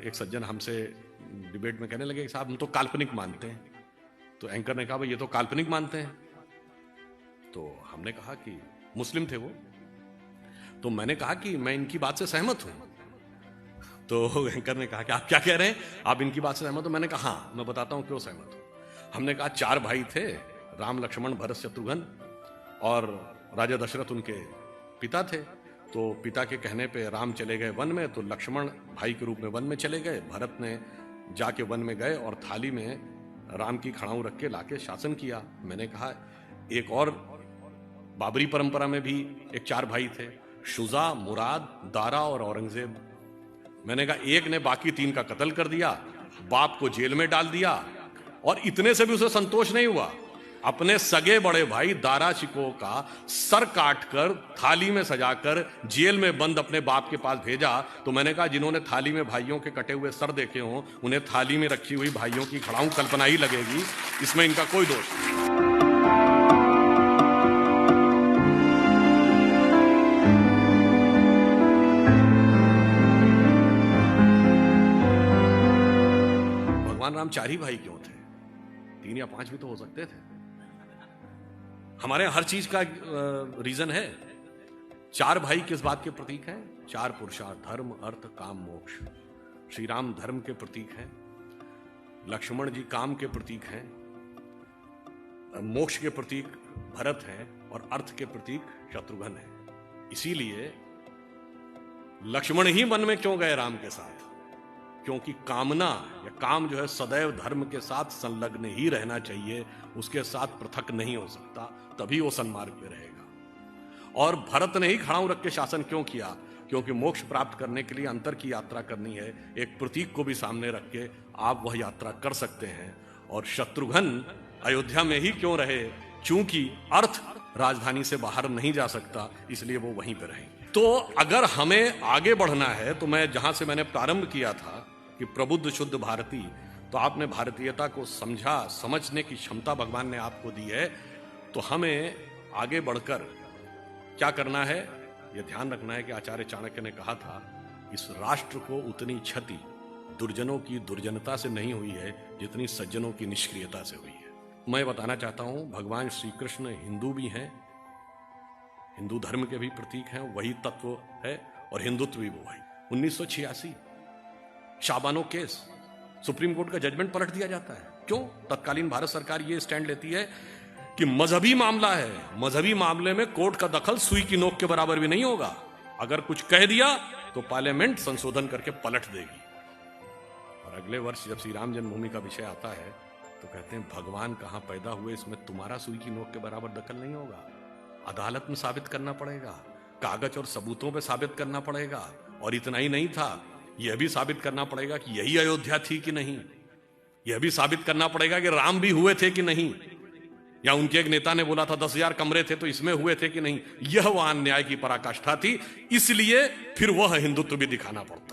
एक सज्जन हमसे डिबेट में कहने लगे कि साहब हम तो काल्पनिक मानते हैं। तो एंकर ने कहा भाई ये तो काल्पनिक मानते हैं। तो हमने कहा कि मुस्लिम थे वो, तो मैंने कहा कि मैं इनकी बात से सहमत हूं। तो एंकर ने कहा कि आप क्या कह रहे हैं, आप इनकी बात से सहमत हो? मैंने कहा हाँ, मैं बताता हूं क्यों सहमत हूं। हमने कहा 4 भाई थे, राम लक्ष्मण भरत शत्रुघ्न, और राजा दशरथ उनके पिता थे। तो पिता के कहने पे राम चले गए वन में, तो लक्ष्मण भाई के रूप में वन में चले गए। भरत ने जाके वन में गए और थाली में राम की खड़ाऊ रख के लाके शासन किया। मैंने कहा एक और बाबरी परंपरा में भी एक 4 भाई थे, शुजा, मुराद, दारा और औरंगजेब। मैंने कहा एक ने बाकी 3 का कत्ल कर दिया, बाप को जेल में डाल दिया, और इतने से भी उसे संतोष नहीं हुआ, अपने सगे बड़े भाई दारा शिकोह का सर काटकर थाली में सजाकर जेल में बंद अपने बाप के पास भेजा। तो मैंने कहा जिन्होंने थाली में भाइयों के कटे हुए सर देखे हों, उन्हें थाली में रखी हुई भाइयों की खड़ाऊ कल्पना ही लगेगी, इसमें इनका कोई दोष नहीं। भगवान राम 4 ही भाई क्यों थे? 3 या 5 भी तो हो सकते थे। हमारे हर चीज का रीजन है। 4 भाई किस बात के प्रतीक हैं? 4 पुरुषार्थ, धर्म, अर्थ, काम, मोक्ष। श्री राम धर्म के प्रतीक हैं, लक्ष्मण जी काम के प्रतीक हैं, मोक्ष के प्रतीक भरत हैं, और अर्थ के प्रतीक शत्रुघ्न हैं। इसीलिए लक्ष्मण ही वन में क्यों गए राम के साथ? क्योंकि कामना या काम जो है सदैव धर्म के साथ संलग्न ही रहना चाहिए, उसके साथ पृथक नहीं हो सकता, तभी वो सन्मार्ग पे रहेगा। और भरत ने ही खड़ाऊ रख के शासन क्यों किया? क्योंकि मोक्ष प्राप्त करने के लिए अंतर की यात्रा करनी है, एक प्रतीक को भी सामने रख के आप वह यात्रा कर सकते हैं। और शत्रुघ्न अयोध्या में ही क्यों रहे? चूंकि अर्थ राजधानी से बाहर नहीं जा सकता, इसलिए वो वहीं पे रहेंगे। तो अगर हमें आगे बढ़ना है, तो मैं जहां से मैंने प्रारंभ किया था कि प्रबुद्ध शुद्ध भारती, तो आपने भारतीयता को समझने की क्षमता भगवान ने आपको दी है। तो हमें आगे बढ़कर क्या करना है, यह ध्यान रखना है कि आचार्य चाणक्य ने कहा था, इस राष्ट्र को उतनी क्षति दुर्जनों की दुर्जनता से नहीं हुई है जितनी सज्जनों की निष्क्रियता से हुई है। मैं बताना चाहता हूं, भगवान श्री कृष्ण हिंदू भी हैं, हिंदू धर्म के भी प्रतीक हैं, वही तत्व है, और हिंदुत्व भी वो है। 1986 शाबानो केस, सुप्रीम कोर्ट का जजमेंट पलट दिया जाता है। क्यों? तत्कालीन भारत सरकार ये स्टैंड लेती है कि मजहबी मामला है, मजहबी मामले में कोर्ट का दखल सुई की नोक के बराबर भी नहीं होगा। अगर कुछ कह दिया तो पार्लियामेंट संशोधन करके पलट देगी। और अगले वर्ष जब श्री राम जन्मभूमि का विषय आता है तो कहते हैं भगवान कहां पैदा हुए, इसमें तुम्हारा सुई की नोक के बराबर दखल नहीं होगा। अदालत में साबित करना पड़ेगा, कागज और सबूतों पे साबित करना पड़ेगा। और इतना ही नहीं था, यह भी साबित करना पड़ेगा कि यही अयोध्या थी कि नहीं, यह भी साबित करना पड़ेगा कि राम भी हुए थे कि नहीं, या उनके एक नेता ने बोला था 10,000 कमरे थे तो इसमें हुए थे कि नहीं। यह वहां न्याय की पराकाष्ठा थी, इसलिए फिर वह हिंदुत्व भी दिखाना पड़ता।